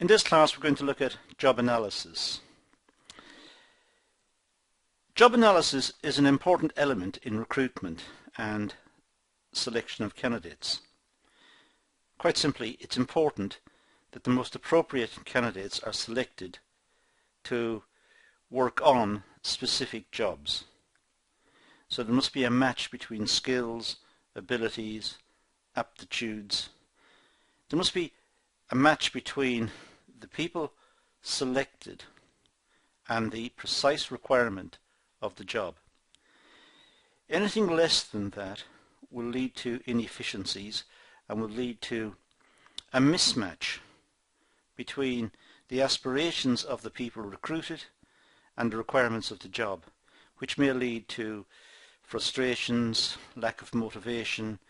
In this class we're going to look at job analysis. Job analysis is an important element in recruitment and selection of candidates. Quite simply, it's important that the most appropriate candidates are selected to work on specific jobs. So there must be a match between skills, abilities, aptitudes. There must be a match between the people selected and the precise requirement of the job. Anything less than that will lead to inefficiencies and will lead to a mismatch between the aspirations of the people recruited and the requirements of the job, which may lead to frustrations, lack of motivation,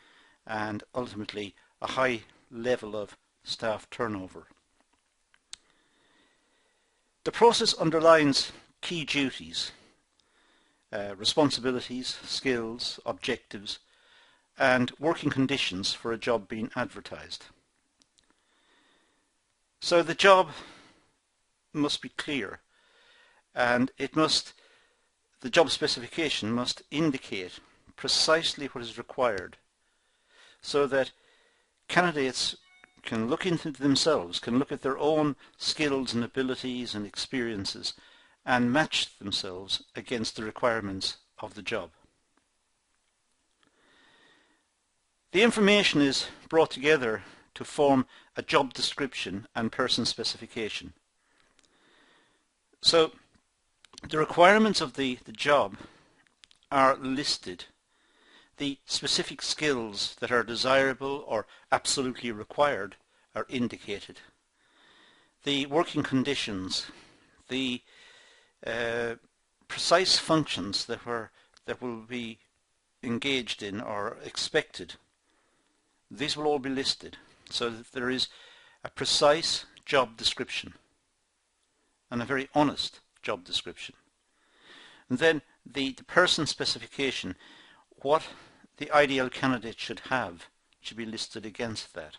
and ultimately a high level of staff turnover. The process underlines key duties, responsibilities, skills, objectives, and working conditions for a job being advertised. So the job must be clear, and the job specification must indicate precisely what is required, so that candidates can look into themselves, can look at their own skills and abilities and experiences and match themselves against the requirements of the job. The information is brought together to form a job description and person specification. So the requirements of the job are listed. The specific skills that are desirable or absolutely required are indicated. The working conditions, the precise functions that will be engaged in or expected, these will all be listed, so that there is a precise job description and a very honest job description. And then the person specification, what the ideal candidate should have, should be listed against that.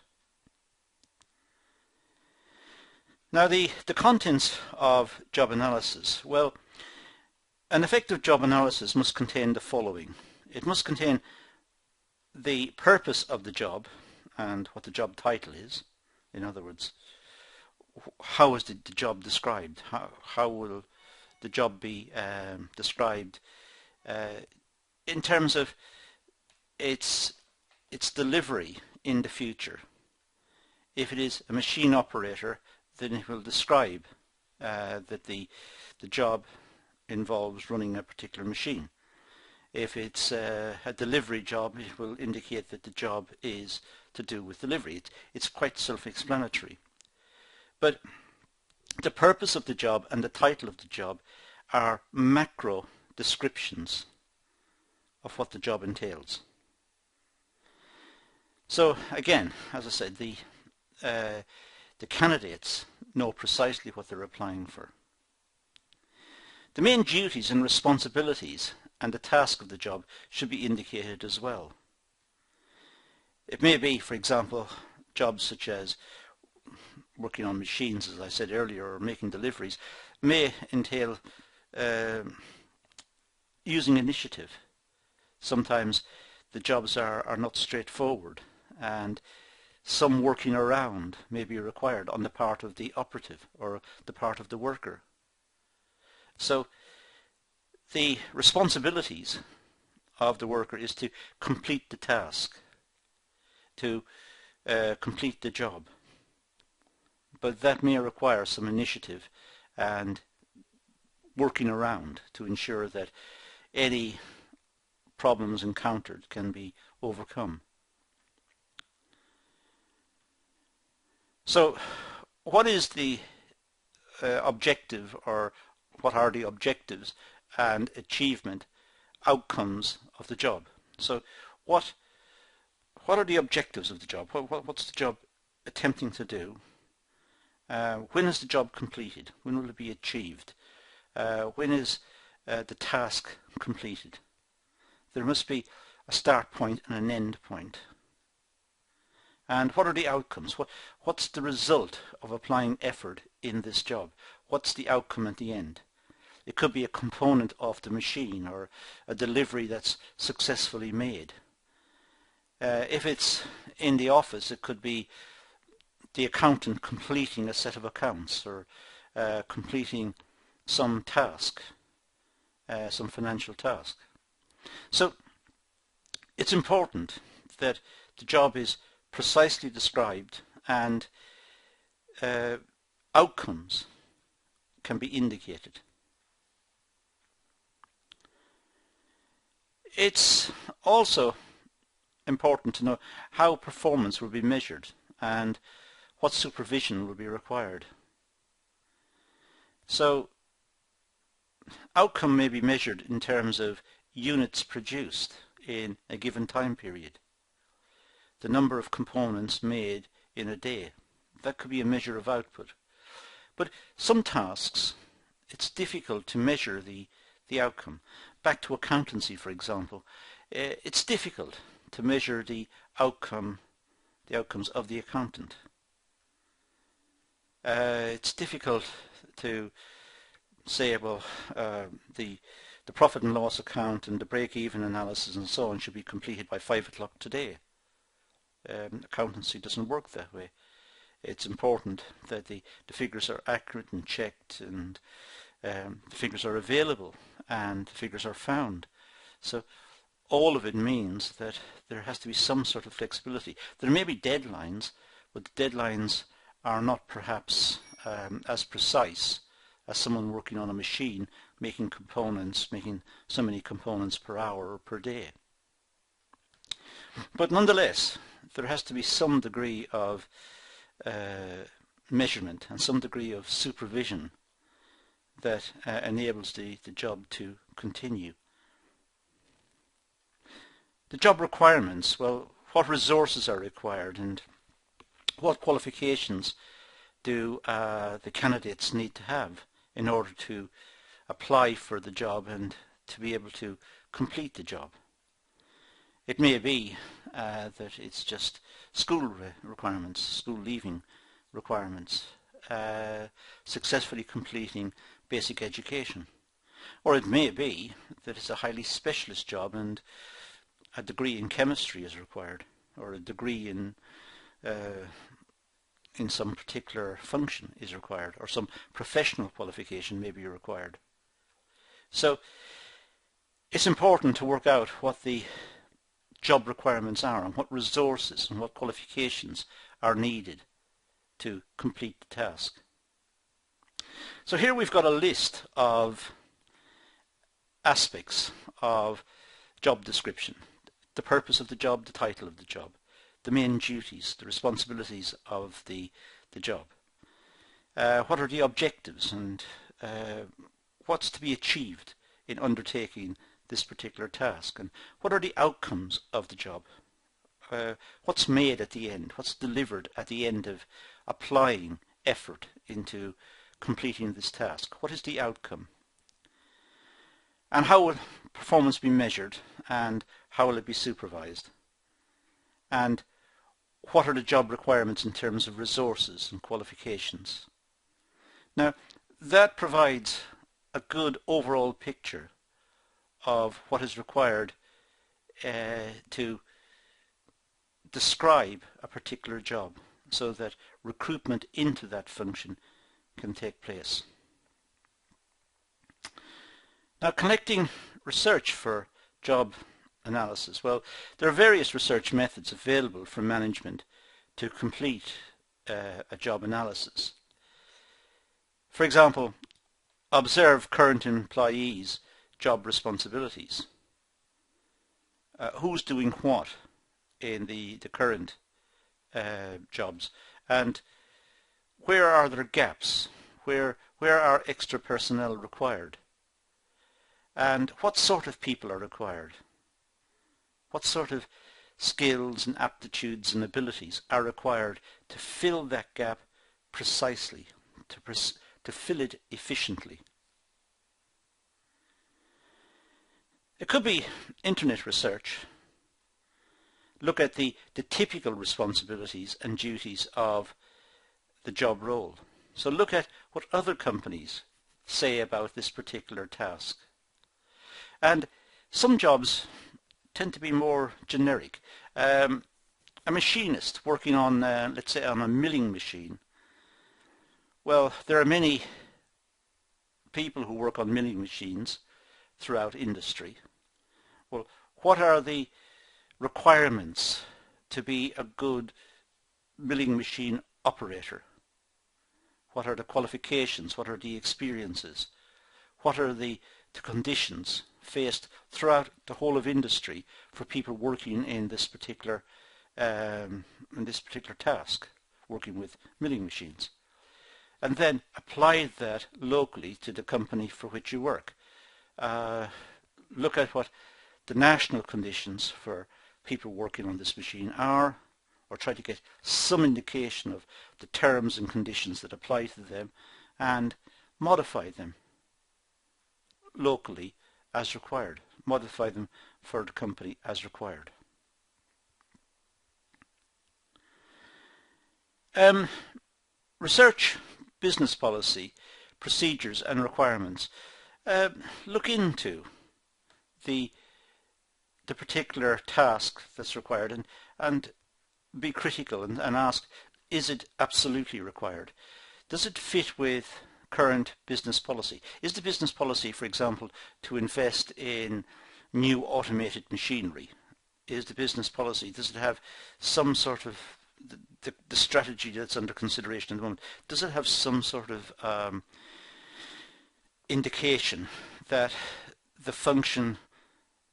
Now the contents of job analysis. Well, an effective job analysis must contain the following. It must contain the purpose of the job and what the job title is. In other words, how is the job described? How will the job be described in terms of its delivery in the future? If it is a machine operator, then it will describe that the job involves running a particular machine. If it's a delivery job, it will indicate that the job is to do with delivery. It's quite self-explanatory. But the purpose of the job and the title of the job are macro descriptions of what the job entails. So again, as I said, the candidates know precisely what they're applying for. The main duties and responsibilities and the task of the job should be indicated as well. It may be, for example, jobs such as working on machines, as I said earlier, or making deliveries, may entail using initiative. Sometimes the jobs are not straightforward, and some working around may be required on the part of the operative or the part of the worker. So the responsibilities of the worker is to complete the task, to complete the job. But that may require some initiative and working around to ensure that any problems encountered can be overcome. So what is the objective, or what are the objectives and achievement outcomes of the job? So what are the objectives of the job? What's the job attempting to do? When is the job completed? When will it be achieved? When is the task completed? There must be a start point and an end point. And what are the outcomes? What's the result of applying effort in this job? What's the outcome at the end? It could be a component of the machine or a delivery that's successfully made. If it's in the office, it could be the accountant completing a set of accounts or completing some task, some financial task. So it's important that the job is precisely described and outcomes can be indicated. It's also important to know how performance will be measured and what supervision will be required. So outcome may be measured in terms of units produced in a given time period, the number of components made in a day. That could be a measure of output. But some tasks, it's difficult to measure the outcome. Back to accountancy, for example, it's difficult to measure the outcomes of the accountant. It's difficult to say, well, the profit and loss account and the break-even analysis and so on should be completed by 5 o'clock today. Accountancy doesn't work that way. It's important that the figures are accurate and checked, and the figures are available and the figures are found. So all of it means that there has to be some sort of flexibility. There may be deadlines, but the deadlines are not perhaps as precise as someone working on a machine making components, making so many components per hour or per day. But nonetheless, there has to be some degree of measurement and some degree of supervision that enables the job to continue. The job requirements, well, what resources are required and what qualifications do the candidates need to have in order to apply for the job and to be able to complete the job. It may be that it's just school requirements, school leaving requirements, successfully completing basic education. Or it may be that it's a highly specialist job and a degree in chemistry is required, or a degree in some particular function is required, or some professional qualification may be required. So it's important to work out what the job requirements are and what resources and what qualifications are needed to complete the task. So here we've got a list of aspects of job description: the purpose of the job, the title of the job, the main duties, the responsibilities of the job. What are the objectives and what's to be achieved in undertaking this particular task, and what are the outcomes of the job? What's made at the end? What's delivered at the end of applying effort into completing this task? What is the outcome? And how will performance be measured, and how will it be supervised? And what are the job requirements in terms of resources and qualifications? Now, that provides a good overall picture of what is required to describe a particular job so that recruitment into that function can take place. Now, collecting research for job analysis. Well, there are various research methods available for management to complete a job analysis. For example, observe current employees' job responsibilities. Who's doing what in the current jobs, and where are there gaps? Where are extra personnel required? And what sort of people are required? What sort of skills and aptitudes and abilities are required to fill that gap precisely, to fill it efficiently? It could be internet research, look at the typical responsibilities and duties of the job role. So look at what other companies say about this particular task. And some jobs tend to be more generic. A machinist working on, let's say, on a milling machine. Well, there are many people who work on milling machines throughout industry. Well, what are the requirements to be a good milling machine operator? What are the qualifications? What are the experiences? What are the conditions faced throughout the whole of industry for people working in this particular task, working with milling machines? And then apply that locally to the company for which you work. Look at what the national conditions for people working on this machine are, or try to get some indication of the terms and conditions that apply to them, and modify them locally as required. Modify them for the company as required. Research business policy, procedures and requirements. Look into the particular task that's required and be critical and ask, is it absolutely required? Does it fit with current business policy? Is the business policy, for example, to invest in new automated machinery? Is the business policy, does it have some sort of, the strategy that's under consideration at the moment, does it have some sort of indication that the function,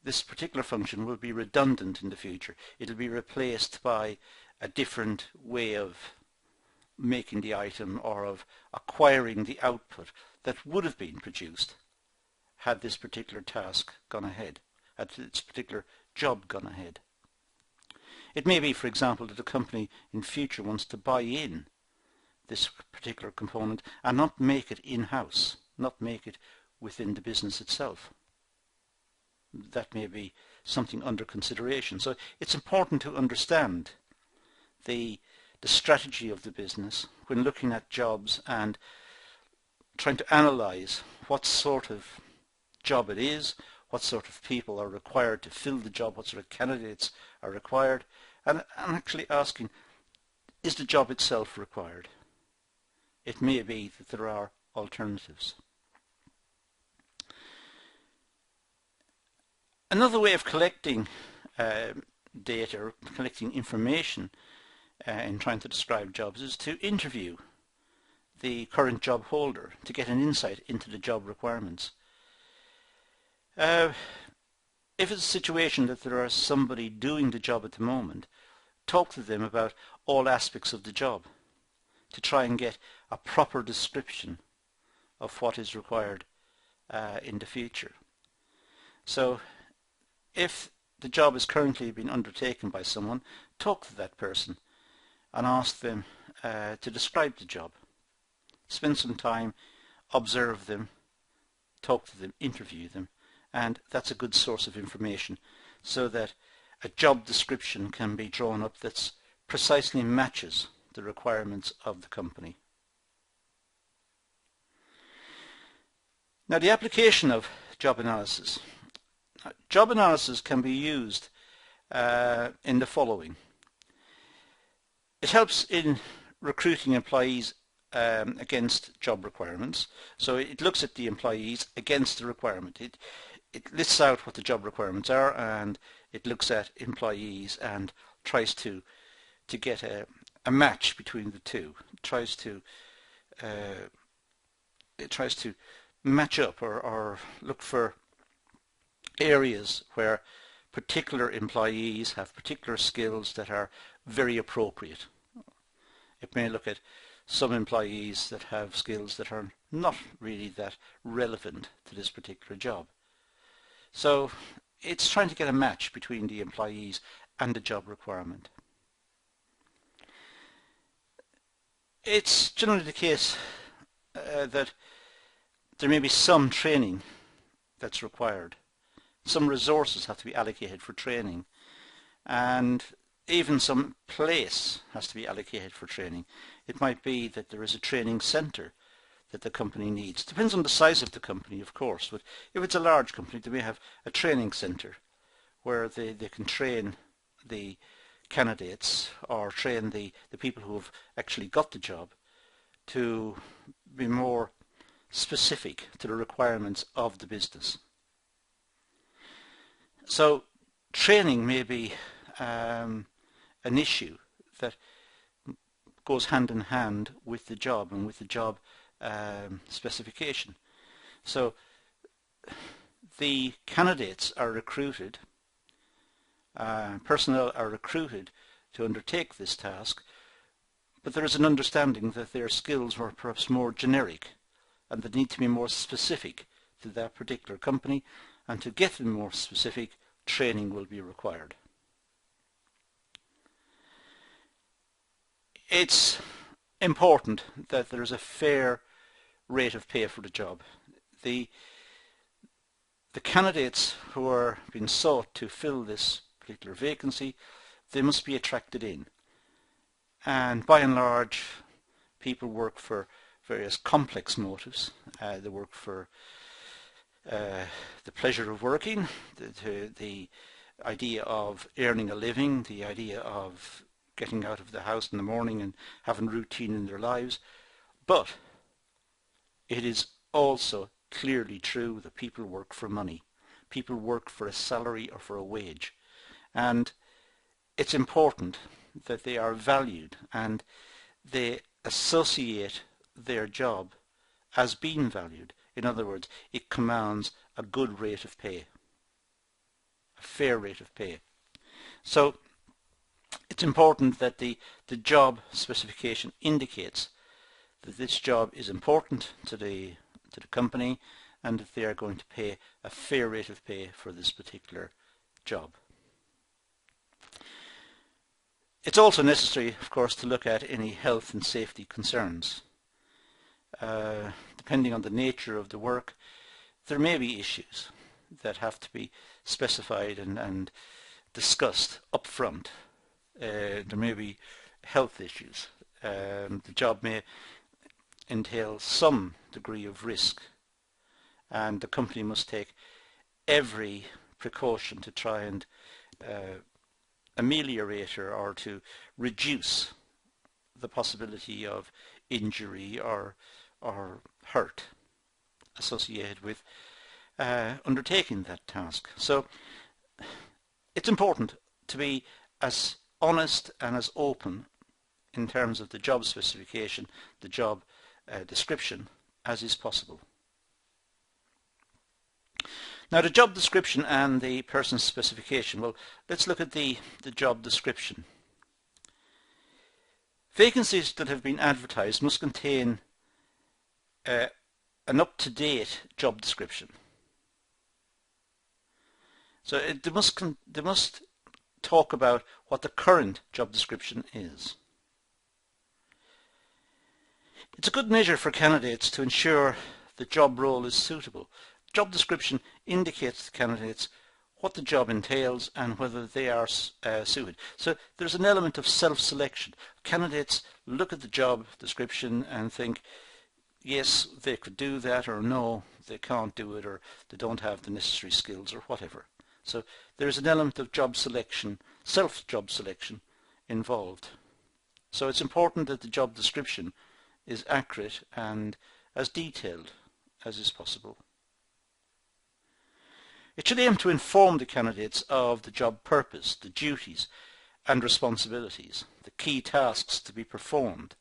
this particular function, will be redundant in the future? It'll be replaced by a different way of making the item or of acquiring the output that would have been produced had this particular task gone ahead, had this particular job gone ahead. It may be, for example, that a company in future wants to buy in this particular component and not make it in-house, not make it within the business itself. That may be something under consideration. So it's important to understand the strategy of the business when looking at jobs and trying to analyze what sort of job it is, what sort of people are required to fill the job, what sort of candidates are required, and actually asking, is the job itself required? It may be that there are alternatives. Another way of collecting data, or collecting information in trying to describe jobs, is to interview the current job holder to get an insight into the job requirements. If it's a situation that there is somebody doing the job at the moment, talk to them about all aspects of the job to try and get a proper description of what is required in the future. So if the job is currently being undertaken by someone, talk to that person and ask them to describe the job. Spend some time, observe them, talk to them, interview them, and that's a good source of information so that a job description can be drawn up that precisely matches the requirements of the company. Now, the application of job analysis. Job analysis can be used in the following. It helps in recruiting employees against job requirements. So it looks at the employees against the requirement. It lists out what the job requirements are, and it looks at employees and tries to get a match between the two. It tries to match up or look for areas where particular employees have particular skills that are very appropriate. It may look at some employees that have skills that are not really that relevant to this particular job. So it's trying to get a match between the employees and the job requirement. It's generally the case that there may be some training that's required. Some resources have to be allocated for training, and even some place has to be allocated for training. It might be that there is a training centre that the company needs. Depends on the size of the company, of course, but if it's a large company, they may have a training centre where they can train the candidates or train the people who have actually got the job to be more specific to the requirements of the business. So training may be an issue that goes hand in hand with the job and with the job specification. So the candidates are recruited, personnel are recruited to undertake this task, but there is an understanding that their skills were perhaps more generic and that need to be more specific to that particular company, and to get them more specific, training will be required. It's important that there is a fair rate of pay for the job. The candidates who are being sought to fill this particular vacancy, they must be attracted in. And by and large, people work for various complex motives. They work for the pleasure of working, the idea of earning a living, the idea of getting out of the house in the morning and having routine in their lives. But it is also clearly true that people work for money. People work for a salary or for a wage. And it's important that they are valued and they associate their job as being valued. In other words, it commands a good rate of pay, a fair rate of pay. So it's important that the job specification indicates that this job is important to the company and that they are going to pay a fair rate of pay for this particular job. It's also necessary, of course, to look at any health and safety concerns. Depending on the nature of the work, there may be issues that have to be specified and discussed up front. There may be health issues. The job may entail some degree of risk, and the company must take every precaution to try and ameliorate or to reduce the possibility of injury or hurt associated with undertaking that task. So it's important to be as honest and as open in terms of the job specification, the job description, as is possible. Now, the job description and the person's specification. Well, let's look at the job description. Vacancies that have been advertised must contain an up-to-date job description. So they must talk about what the current job description is. It's a good measure for candidates to ensure the job role is suitable. Job description indicates to candidates what the job entails and whether they are suited. So there's an element of self-selection. Candidates look at the job description and think, yes, they could do that, or no, they can't do it, or they don't have the necessary skills, or whatever. So there's an element of job selection, self-job selection involved. So it's important that the job description is accurate and as detailed as is possible. It should aim to inform the candidates of the job purpose, the duties and responsibilities, the key tasks to be performed,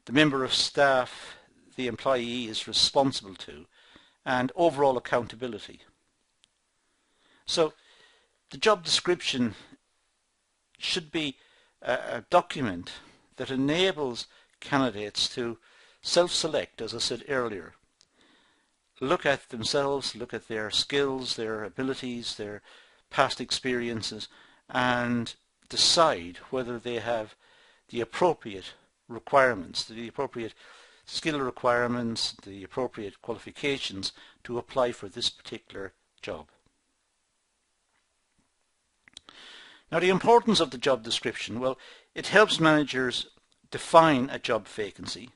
the member of staff the employee is responsible to, and overall accountability. So the job description should be a document that enables candidates to self-select, as I said earlier. Look at themselves, look at their skills, their abilities, their past experiences, and decide whether they have the appropriate requirements, the appropriate skill requirements, the appropriate qualifications to apply for this particular job. Now, the importance of the job description, well, it helps managers define a job vacancy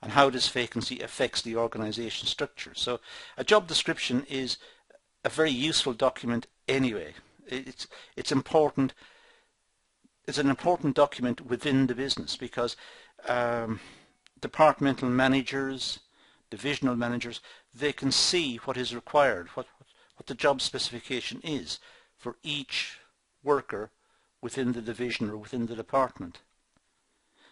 and how this vacancy affects the organisation structure. So a job description is a very useful document anyway. It's important. It's an important document within the business because departmental managers, divisional managers, they can see what is required, what the job specification is for each worker within the division or within the department.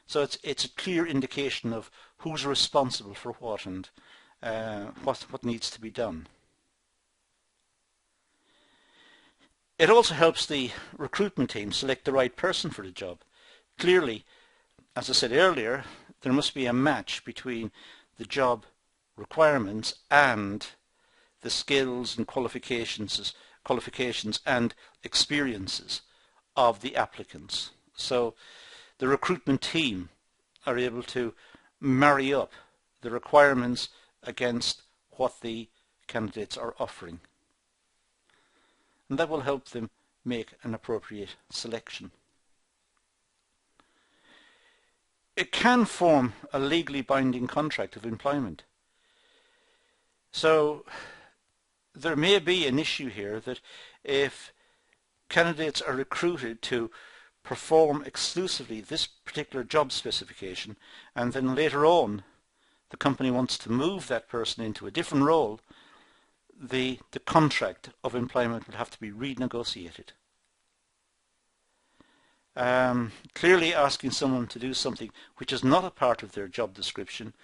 So it's a clear indication of who's responsible for what and what needs to be done. It also helps the recruitment team select the right person for the job. Clearly, as I said earlier, there must be a match between the job requirements and the skills and qualifications and experiences of the applicants. So the recruitment team are able to marry up the requirements against what the candidates are offering. And that will help them make an appropriate selection. It can form a legally binding contract of employment. So there may be an issue here that if candidates are recruited to perform exclusively this particular job specification and then later on the company wants to move that person into a different role, the contract of employment will have to be renegotiated. Clearly asking someone to do something which is not a part of their job description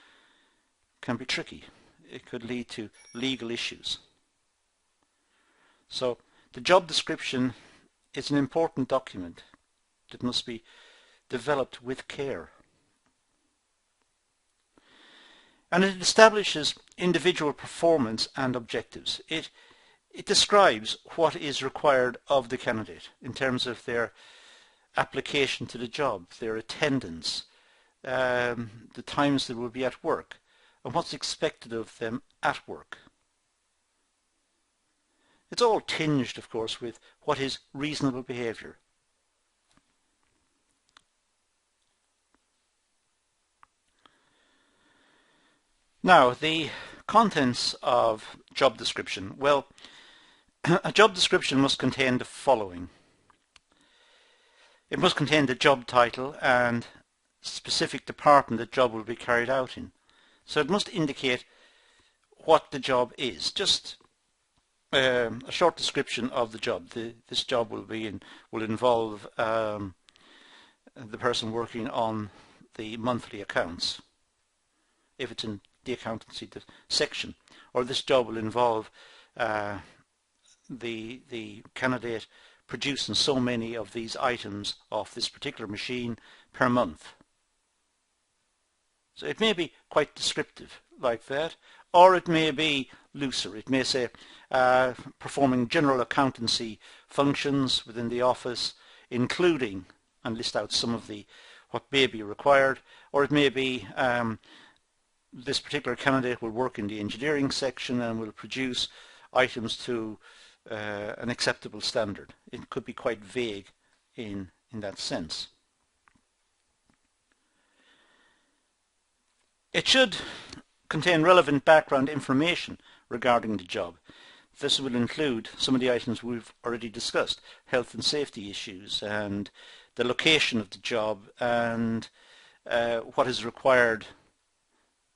can be tricky. It could lead to legal issues. So the job description is an important document that must be developed with care. And it establishes individual performance and objectives. It describes what is required of the candidate in terms of their application to the job, their attendance, the times they will be at work, and what's expected of them at work. It's all tinged, of course, with what is reasonable behaviour. Now, the contents of job description. Well, a job description must contain the following. It must contain the job title and specific department the job will be carried out in. So it must indicate what the job is. Just a short description of the job. This job will involve the person working on the monthly accounts, if it's in the accountancy section, or this job will involve the candidate producing so many of these items off this particular machine per month. So it may be quite descriptive like that, or it may be looser. It may say performing general accountancy functions within the office, including, and list out some of what may be required, or it may be this particular candidate will work in the engineering section and will produce items to an acceptable standard. It could be quite vague in that sense. It should contain relevant background information regarding the job. This will include some of the items we've already discussed, health and safety issues and the location of the job and what is required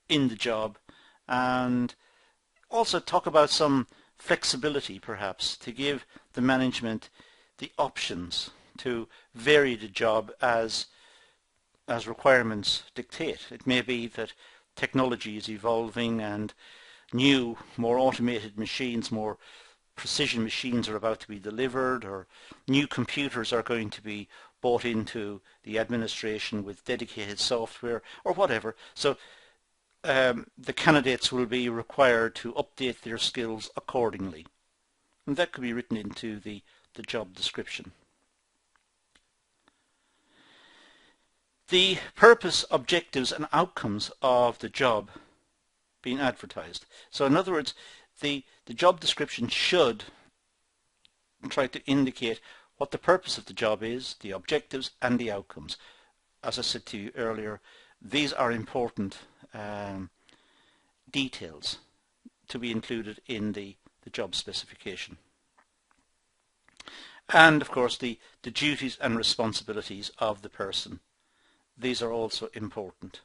in the job, and also talk about some flexibility perhaps to give the management the options to vary the job as requirements dictate. It may be that technology is evolving and new, more automated machines, more precision machines are about to be delivered, or new computers are going to be bought into the administration with dedicated software or whatever. So the candidates will be required to update their skills accordingly. And that could be written into the job description. The purpose, objectives and outcomes of the job being advertised. So in other words, the job description should try to indicate what the purpose of the job is, the objectives and the outcomes. As I said to you earlier, these are important details to be included in the job specification. And of course the duties and responsibilities of the person. These are also important.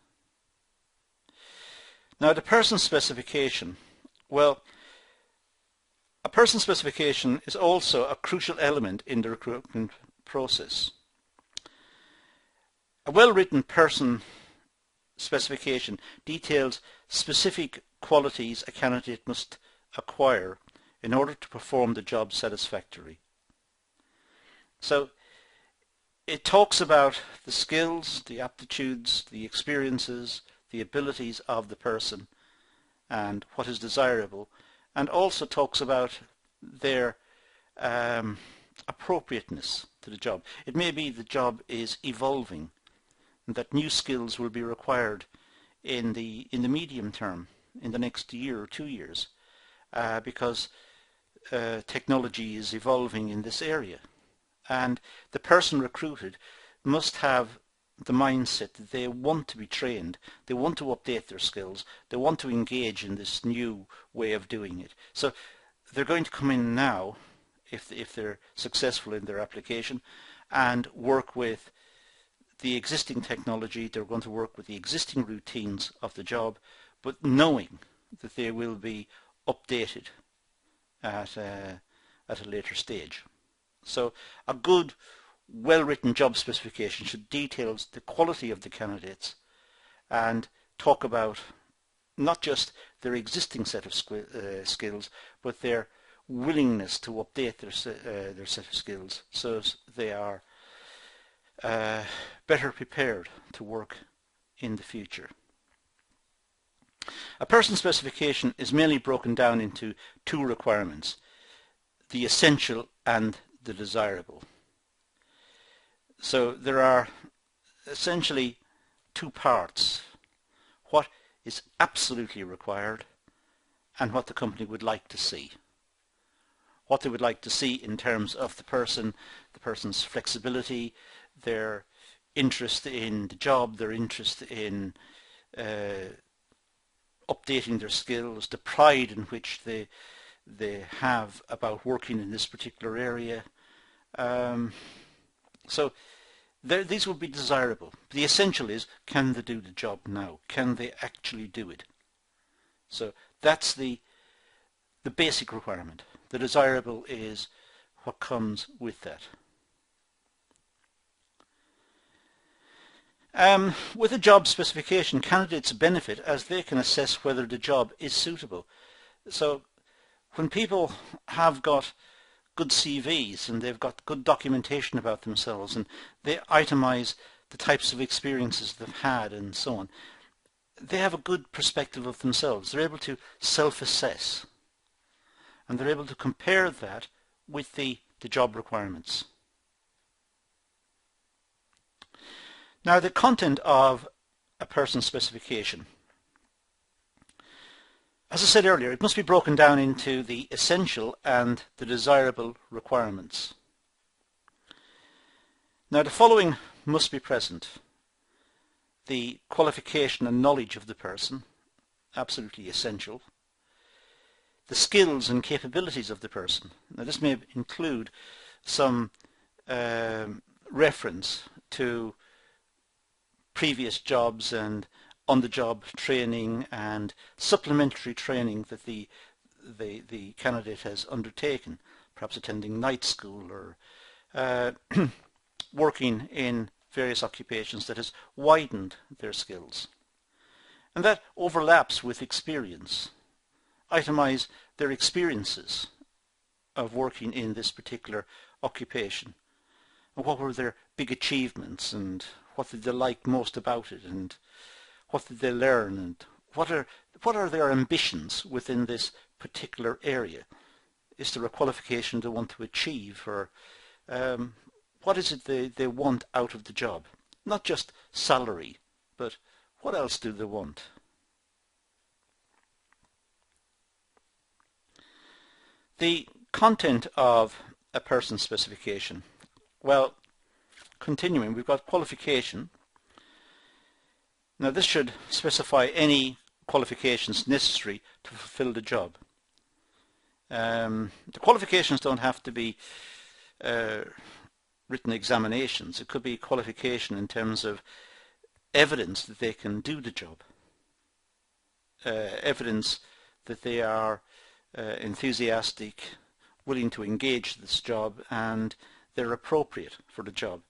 Now the person specification. Well, a person specification is also a crucial element in the recruitment process. A well-written person specification details specific qualities a candidate must acquire in order to perform the job satisfactorily. So it talks about the skills, the aptitudes, the experiences, the abilities of the person and what is desirable, and also talks about their appropriateness to the job. It may be the job is evolving and that new skills will be required in the medium term, in the next year or 2 years, because technology is evolving in this area. And the person recruited must have the mindset that they want to be trained, they want to update their skills, they want to engage in this new way of doing it. So they're going to come in now, if they're successful in their application, and work with the existing technology. They're going to work with the existing routines of the job, but knowing that they will be updated at a later stage. So a good, well-written job specification should detail the quality of the candidates and talk about not just their existing set of skills, but their willingness to update their set of skills so they are better prepared to work in the future. A person specification is mainly broken down into 2 requirements: the essential and the desirable. So there are essentially 2 parts: what is absolutely required and what the company would like to see. What they would like to see in terms of the person's flexibility, their interest in the job, their interest in updating their skills, the pride in which they have about working in this particular area. So these would be desirable. The essential is, can they do the job now? Can they actually do it? So that's the basic requirement. The desirable is what comes with that. With a job specification, candidates benefit as they can assess whether the job is suitable. So when people have got good CVs and they've got good documentation about themselves and they itemize the types of experiences they've had and so on, they have a good perspective of themselves. They're able to self-assess and they're able to compare that with the job requirements. Now, the content of a person's specification. As I said earlier, it must be broken down into the essential and the desirable requirements. Now, the following must be present: the qualification and knowledge of the person, absolutely essential; the skills and capabilities of the person. Now, this may include some reference to previous jobs and on-the-job training and supplementary training that the candidate has undertaken, perhaps attending night school or working in various occupations that has widened their skills. And that overlaps with experience. Itemize their experiences of working in this particular occupation. And what were their big achievements, and what did they like most about it, and what did they learn, and what are their ambitions within this particular area? Is there a qualification they want to achieve, or what is it they want out of the job? Not just salary, but what else do they want? The content of a person's specification Well, continuing, we've got qualification. Now this should specify any qualifications necessary to fulfill the job. The qualifications don't have to be written examinations. It could be qualification in terms of evidence that they can do the job, evidence that they are enthusiastic, willing to engage this job, and they're appropriate for the job.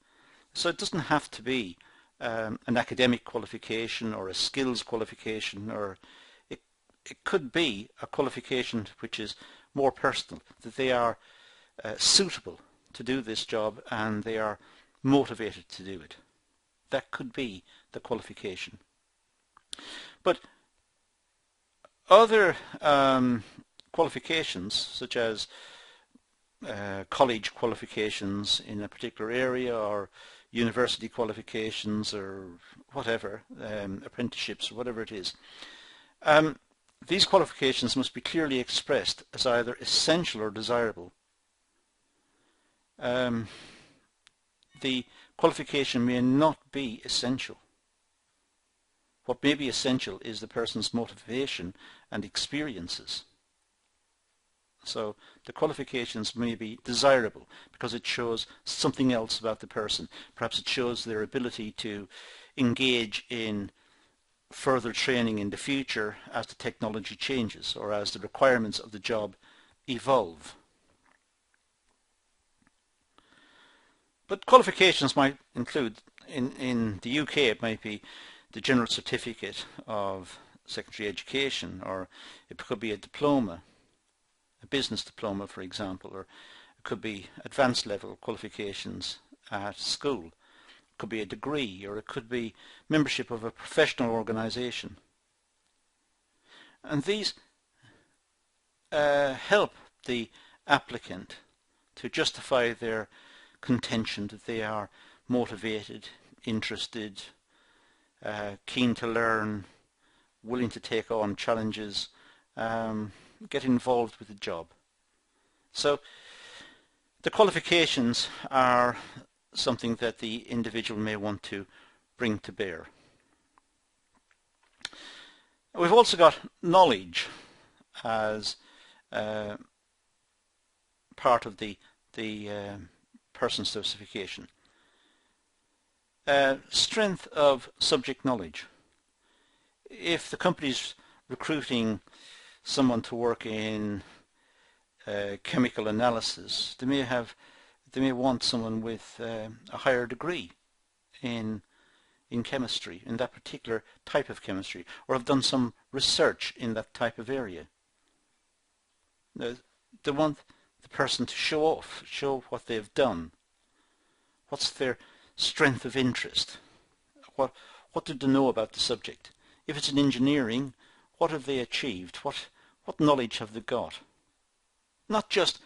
So it doesn't have to be an academic qualification or a skills qualification, or it could be a qualification which is more personal, that they are suitable to do this job and they are motivated to do it. That could be the qualification. But other qualifications, such as college qualifications in a particular area, or university qualifications, or whatever, apprenticeships, or whatever it is, these qualifications must be clearly expressed as either essential or desirable. The qualification may not be essential. What may be essential is the person's motivation and experiences. So the qualifications may be desirable because it shows something else about the person. Perhaps it shows their ability to engage in further training in the future as the technology changes or as the requirements of the job evolve. But qualifications might include, in the UK it might be the General Certificate of Secondary Education, or it could be a diploma, a business diploma for example, or it could be advanced level qualifications at school. It could be a degree, or it could be membership of a professional organisation. And these help the applicant to justify their contention that they are motivated, interested, keen to learn, willing to take on challenges, get involved with the job. So the qualifications are something that the individual may want to bring to bear. We've also got knowledge as part of the person specification. Strength of subject knowledge. If the company's recruiting someone to work in chemical analysis, they may want someone with a higher degree in chemistry, in that particular type of chemistry, or have done some research in that type of area. They want the person to show off, show what they've done. What's their strength of interest? What do they know about the subject? If it's in engineering, what have they achieved? What knowledge have they got? Not just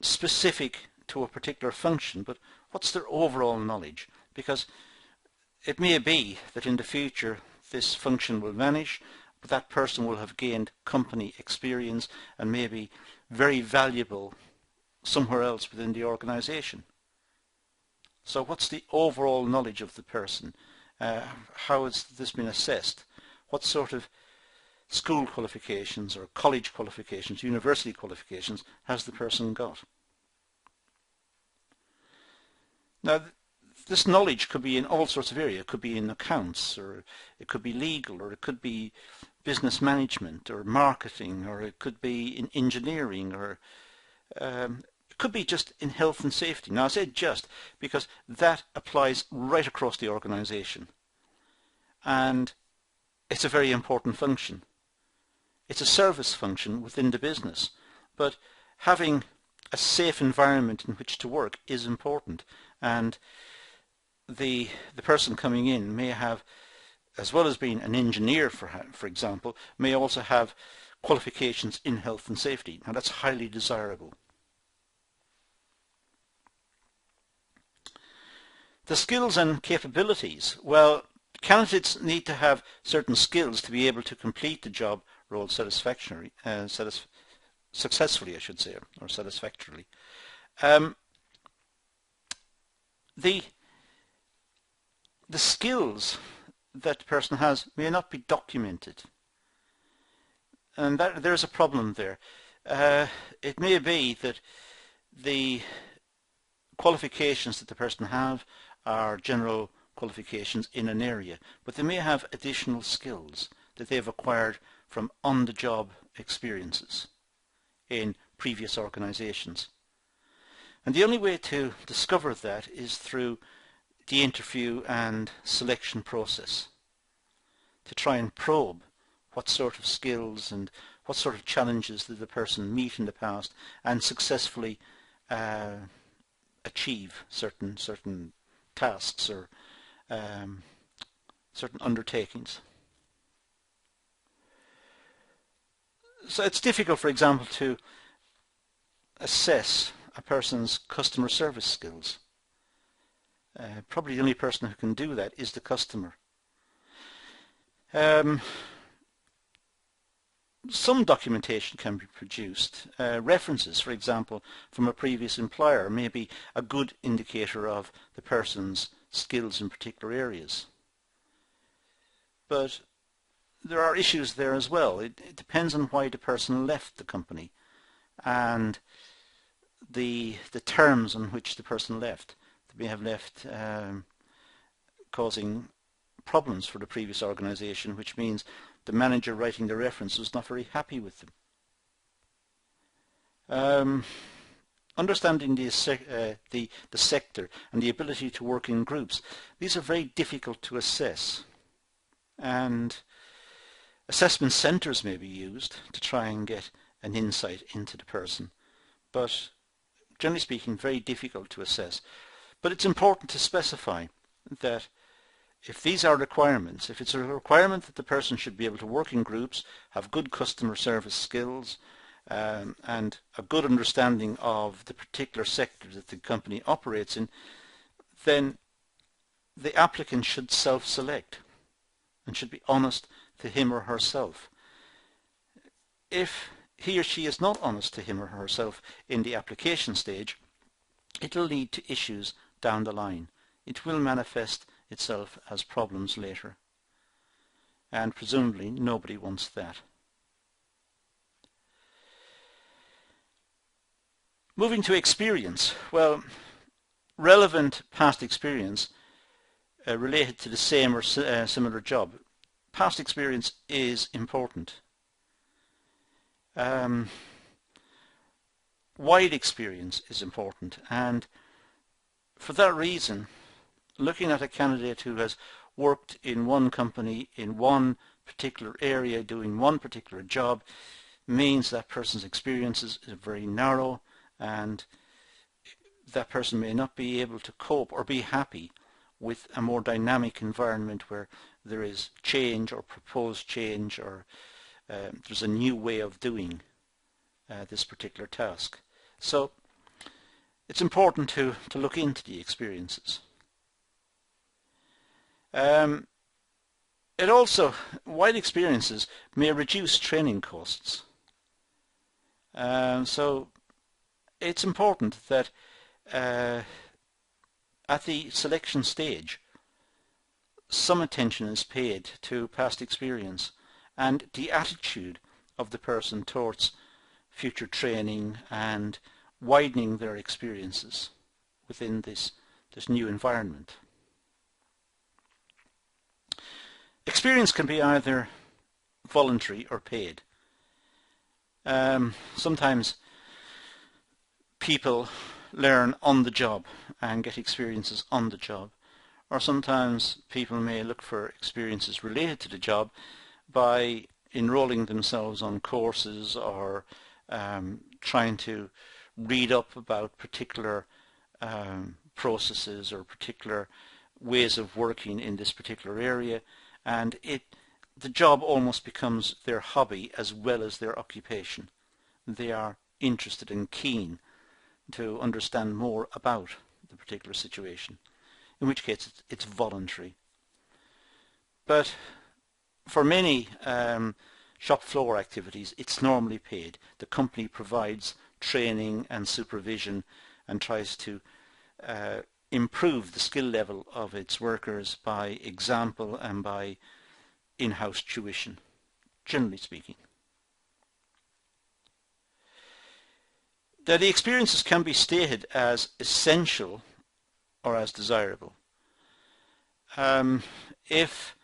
specific to a particular function, but what's their overall knowledge? Because it may be that in the future this function will vanish, but that person will have gained company experience and may be very valuable somewhere else within the organization. So what's the overall knowledge of the person? How has this been assessed? What sort of school qualifications or college qualifications, university qualifications has the person got? Now this knowledge could be in all sorts of areas. It could be in accounts, or it could be legal, or it could be business management or marketing, or it could be in engineering, or it could be just in health and safety. Now I say just because that applies right across the organization, and it's a very important function. It's a service function within the business, but having a safe environment in which to work is important, and the person coming in may have, as well as being an engineer for example, may also have qualifications in health and safety. Now that's highly desirable. The skills and capabilities. Well, candidates need to have certain skills to be able to complete the job role successfully, I should say, or satisfactorily. the skills that the person has may not be documented, and there's a problem there. It may be that the qualifications that the person have are general qualifications in an area, but they may have additional skills that they've acquired from on-the-job experiences in previous organizations. And the only way to discover that is through the interview and selection process, to try and probe what sort of skills and what sort of challenges did the person meet in the past and successfully achieve certain tasks or certain undertakings. So it's difficult, for example, to assess a person's customer service skills. Probably the only person who can do that is the customer. Some documentation can be produced. References, for example, from a previous employer may be a good indicator of the person's skills in particular areas. But there are issues there as well. It depends on why the person left the company and the terms on which the person left. They may have left causing problems for the previous organization, which means the manager writing the reference was not very happy with them. Understanding the sector and the ability to work in groups, these are very difficult to assess, and assessment centres may be used to try and get an insight into the person, but generally speaking very difficult to assess. But it's important to specify that if these are requirements, if it's a requirement that the person should be able to work in groups, have good customer service skills, and a good understanding of the particular sector that the company operates in, then the applicant should self-select and should be honest to him or herself. If he or she is not honest to him or herself in the application stage, it will lead to issues down the line. It will manifest itself as problems later, and presumably nobody wants that. Moving to experience, well, relevant past experience related to the same or similar job. Past experience is important. Wide experience is important, and for that reason, looking at a candidate who has worked in one company in one particular area doing one particular job means that person's experiences is very narrow, and that person may not be able to cope or be happy with a more dynamic environment where there is change or proposed change, or there's a new way of doing this particular task. So it's important to look into the experiences. It also, wide experiences may reduce training costs. So it's important that at the selection stage some attention is paid to past experience and the attitude of the person towards future training and widening their experiences within this new environment. Experience can be either voluntary or paid. Sometimes people learn on the job and get experiences on the job, or sometimes people may look for experiences related to the job by enrolling themselves on courses or trying to read up about particular processes or particular ways of working in this particular area, and the job almost becomes their hobby as well as their occupation. They are interested and keen to understand more about the particular situation, in which case it's voluntary. But for many shop floor activities, it's normally paid. The company provides training and supervision and tries to improve the skill level of its workers by example and by in-house tuition, generally speaking. Now, the experiences can be stated as essential or as desirable. If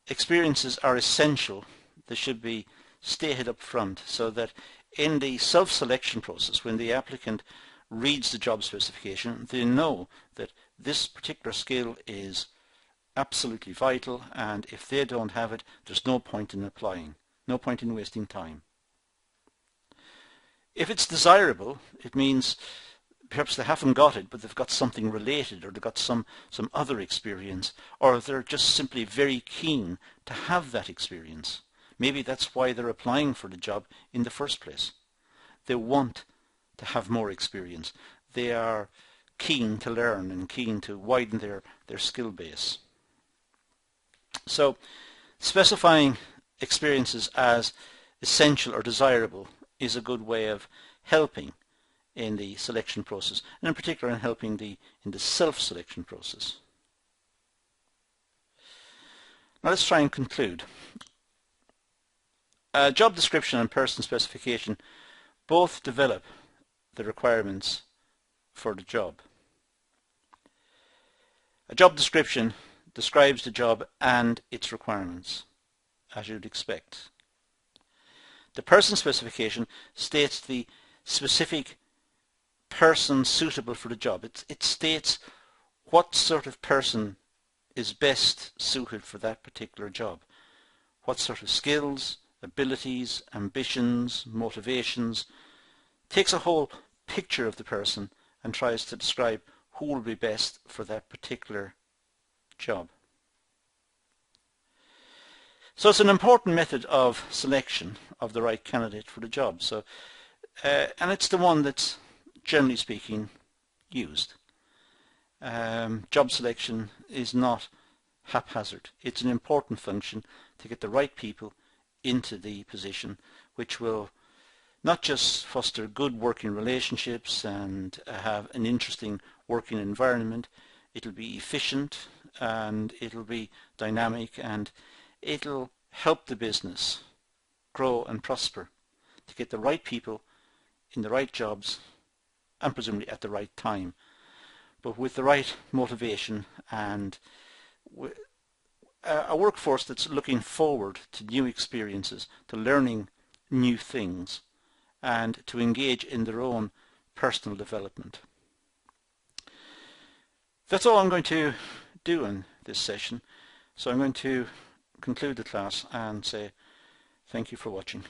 experiences are essential, they should be stated up front so that in the self-selection process, when the applicant reads the job specification, they know that this particular skill is absolutely vital, and if they don't have it, there's no point in applying, no point in wasting time. If it's desirable, it means perhaps they haven't got it, but they've got something related, or they've got some other experience, or they're just simply very keen to have that experience. Maybe that's why they're applying for the job in the first place. They want to have more experience. They are keen to learn and keen to widen their skill base. So specifying experiences as essential or desirable is a good way of helping in the selection process, and in particular in helping in the self-selection process. Now let's try and conclude. Job description and person specification both develop the requirements for the job. A job description describes the job and its requirements, as you'd expect. The person specification states the specific person suitable for the job. It states what sort of person is best suited for that particular job. What sort of skills, abilities, ambitions, motivations. Takes a whole picture of the person and tries to describe who will be best for that particular job. So it's an important method of selection of the right candidate for the job. So, and it's the one that's generally speaking used. Job selection is not haphazard. It's an important function to get the right people into the position, which will not just foster good working relationships and have an interesting working environment. It'll be efficient and it'll be dynamic, and it'll help the business grow and prosper to get the right people in the right jobs and presumably at the right time, but with the right motivation and a workforce that's looking forward to new experiences, to learning new things, and to engage in their own personal development. That's all I'm going to do in this session. So I'm going to conclude the class and say thank you for watching.